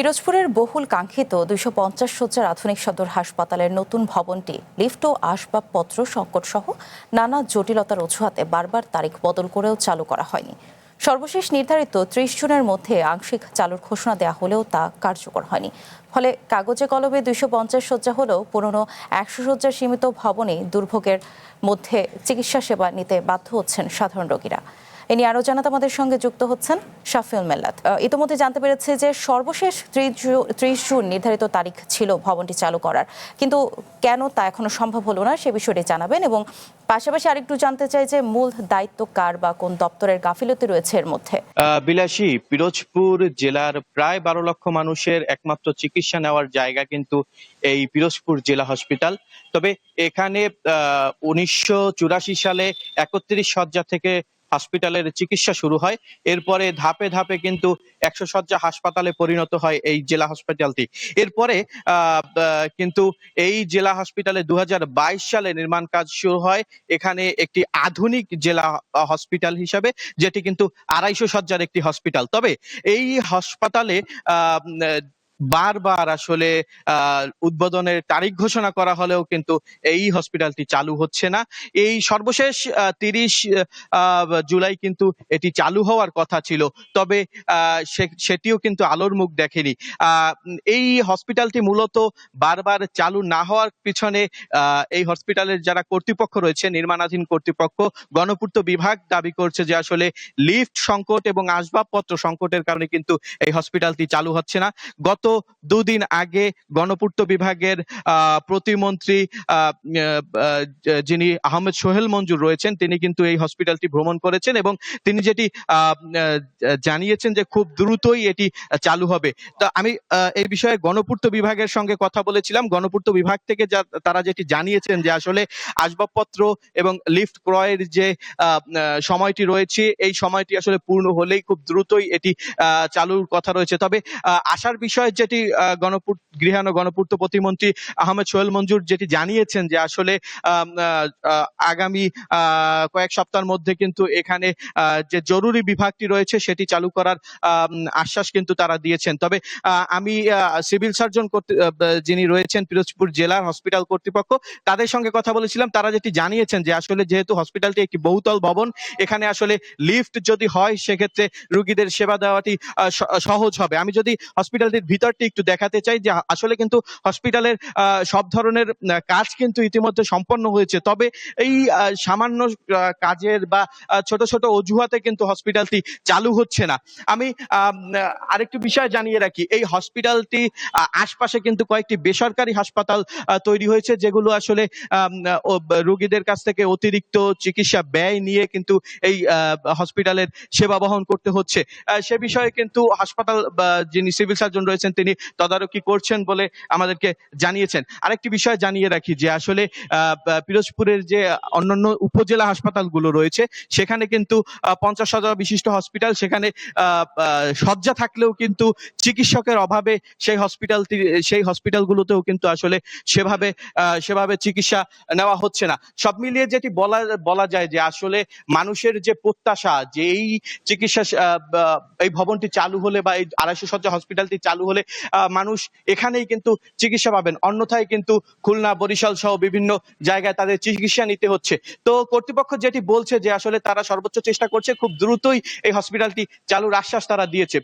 পিরোজপুরের বহুল কাঙ্ক্ষিত ২৫০ শয্যার আধুনিক সদর হাসপাতালের নতুন ভবনটি লিফট ও আসবাবপত্র সংকট সহ নানা জটিলতার অজুহাতে বারবার তারিখ বদল করেও চালু করা হয়নি। সর্বশেষ নির্ধারিত ৩০ জুনের মধ্যে আংশিক চালুর ঘোষণা দেওয়া হলেও তা কার্যকর হয়নি। ফলে কাগজে কলমে ২৫০ শয্যা হলেও পুরনো ১০০ শয্যার সীমিত ভবনে দুর্ভোগের মধ্যে চিকিৎসা সেবা নিতে বাধ্য হচ্ছেন সাধারণ রোগীরা। এ নিয়ে আরও জানাতে আমাদের সঙ্গে যুক্ত হচ্ছেন শাফিউল মেল্লাত। ইতিমধ্যে জানতে পেরেছে যে সর্বশেষ ৩০ জুন নির্ধারিত তারিখ ছিল ভবনটি চালু করার, কিন্তু কেন তা এখনো সম্ভব হলো না সে বিষয়টি জানাবেন, এবং পাশাপাশি আরেকটু জানতে চাই যে মূল দায়িত্ব কার বা কোন দপ্তরের গাফিলতি রয়েছে এর মধ্যে। বিলাসী, পিরোজপুর জেলার প্রায় ১২ লক্ষ মানুষের একমাত্র চিকিৎসা নেওয়ার জায়গা কিন্তু এই পিরোজপুর জেলা হসপিটাল। তবে এখানে ১৯৮৪ সালে ৩১ শয্যা থেকে হসপিটালের চিকিৎসা শুরু হয়। এরপরে ধাপে ধাপে কিন্তু ১০০ শয্যা হাসপাতালে পরিণত হয় এই জেলা হসপিটালটি। এরপরে কিন্তু এই জেলা হসপিটালে ২০২২ সালে নির্মাণ কাজ শুরু হয় এখানে একটি আধুনিক জেলা হসপিটাল হিসাবে, যেটি কিন্তু ২৫০ শয্যার একটি হসপিটাল। তবে এই হাসপাতালে আহ বারবার আসলে উদ্বোধনের তারিখ ঘোষণা করা হলেও কিন্তু এই হসপিটালটি চালু হচ্ছে না। এই সর্বশেষ ৩০ জুলাই কিন্তু এটি চালু হওয়ার কথা ছিল, তবে সেটিও কিন্তু আলোর মুখ দেখেনি। এই হসপিটালটি মূলত বারবার চালু না হওয়ার পিছনে এই হসপিটালের যারা কর্তৃপক্ষ রয়েছে, নির্মাণাধীন কর্তৃপক্ষ, গণপূর্ত বিভাগ দাবি করছে যে আসলে লিফট সংকট এবং আসবাবপত্র সংকটের কারণে কিন্তু এই হসপিটালটি চালু হচ্ছে না। গত দুদিন আগে গণপূর্ত বিভাগের প্রতিমন্ত্রী যিনি আহমেদ সোহেল মঞ্জুর রয়েছেন, তিনি কিন্তু এই হসপিটালটি ভ্রমণ করেছেন এবং তিনি যেটি জানিয়েছেন যে খুব দ্রুতই এটি চালু হবে। তো আমি এই বিষয়ে গণপূর্ত বিভাগের সঙ্গে কথা বলেছিলাম। গণপূর্ত বিভাগ থেকে তারা যেটি জানিয়েছেন যে আসলে আসবাবপত্র এবং লিফট ক্রয়ের যে সময়টি রয়েছে, এই সময়টি আসলে পূর্ণ হলেই খুব দ্রুতই এটি চালুর কথা রয়েছে। তবে আশার বিষয় যেটি গৃহায়ন ও গণপূর্ত প্রতিমন্ত্রী আহমেদ সোহেল মঞ্জুর যেটি জানিয়েছেন যে আসলে আগামী কয়েক সপ্তাহের মধ্যে কিন্তু এখানে যে জরুরি বিভাগটি রয়েছে সেটি চালু করার আশ্বাস কিন্তু তারা দিয়েছেন। তবে আমি সিভিল সার্জন যিনি রয়েছেন পিরোজপুর জেলার হসপিটাল কর্তৃপক্ষ, তাদের সঙ্গে কথা বলেছিলাম। তারা যেটি জানিয়েছেন যে আসলে যেহেতু হসপিটালটি একটি বহুতল ভবন, এখানে আসলে লিফট যদি হয় সেক্ষেত্রে রোগীদের সেবা দেওয়াটি সহজ হবে। আমি যদি হসপিটালটির ভিতরটি একটু দেখাতে চাই, যে আসলে কিন্তু হসপিটালের সব ধরনের কাজ কিন্তু ইতিমধ্যে সম্পন্ন হয়েছে, তবে এই সামান্য কাজের বা ছোট ছোট অজুহাতে কিন্তু হসপিটালটি চালু হচ্ছে না। আমি আরেকটু বিষয় জানিয়ে রাখি, এই হসপিটালটি আশপাশে কিন্তু কয়েকটি বেসরকারি হাসপাতাল তৈরি হয়েছে, যেগুলো আসলে রোগীদের কাছ থেকে অতিরিক্ত চিকিৎসা ব্যয় নিয়ে কিন্তু এই হসপিটালের সেবা বহন করতে হচ্ছে। সে বিষয়ে কিন্তু হাসপাতাল যিনি সিভিল সার্জন রয়েছেন তিনি তদারকি করছেন বলে আমাদেরকে জানিয়েছেন। আরেকটি বিষয় জানিয়ে রাখি, যে আসলে পিরোজপুরের যে অন্যান্য উপজেলা হাসপাতালগুলো রয়েছে সেখানে কিন্তু ৫০ শয্যা বিশিষ্ট হসপিটাল, সেখানে শয্যা থাকলেও কিন্তু চিকিৎসকের অভাবে সেই হসপিটালগুলোতেও কিন্তু আসলে সেভাবে চিকিৎসা নেওয়া হচ্ছে না। সব মিলিয়ে যেটি বলা যায় যে আসলে মানুষের যে প্রত্যাশা, যে এই চিকিৎসা এই ভবনটি চালু হলে বা এই ২৫০ শয্যা হসপিটালটি চালু হলে মানুষ এখানেই কিন্তু চিকিৎসা পাবেন, অন্যথায় কিন্তু খুলনা, বরিশাল সহ বিভিন্ন জায়গায় তাদের চিকিৎসা নিতে হচ্ছে। তো কর্তৃপক্ষ যেটি বলছে যে আসলে তারা সর্বোচ্চ চেষ্টা করছে, খুব দ্রুতই এই হসপিটালটি চালুর আশ্বাস তারা দিয়েছে।